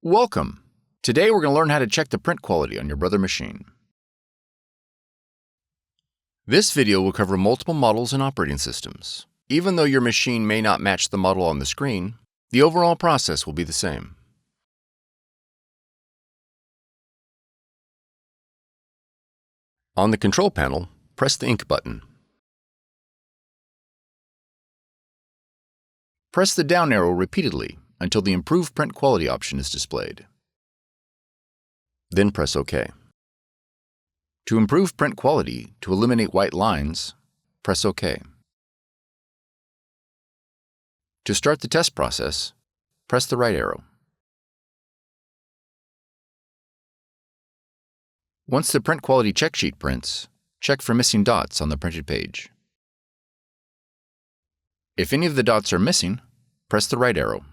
Welcome! Today we're going to learn how to check the print quality on your Brother machine. This video will cover multiple models and operating systems. Even though your machine may not match the model on the screen, the overall process will be the same. On the control panel, press the ink button. Press the down arrow repeatedly until the Improve Print Quality option is displayed. Then press OK. To improve print quality, to eliminate white lines, press OK. To start the test process, press the right arrow. Once the print quality check sheet prints, check for missing dots on the printed page. If any of the dots are missing, press the right arrow.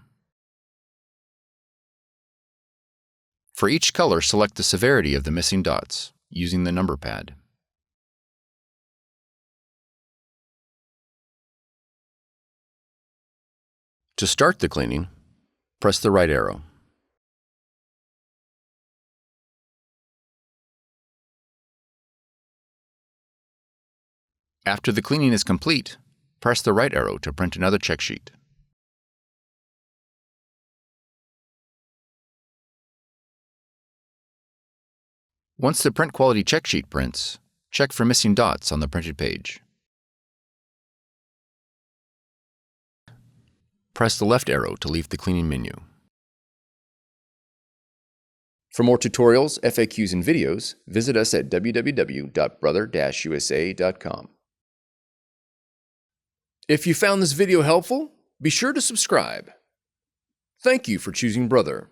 For each color, select the severity of the missing dots using the number pad. To start the cleaning, press the right arrow. After the cleaning is complete, press the right arrow to print another check sheet. Once the print quality check sheet prints, check for missing dots on the printed page. Press the left arrow to leave the cleaning menu. For more tutorials, FAQs, and videos, visit us at www.brother-usa.com. If you found this video helpful, be sure to subscribe. Thank you for choosing Brother.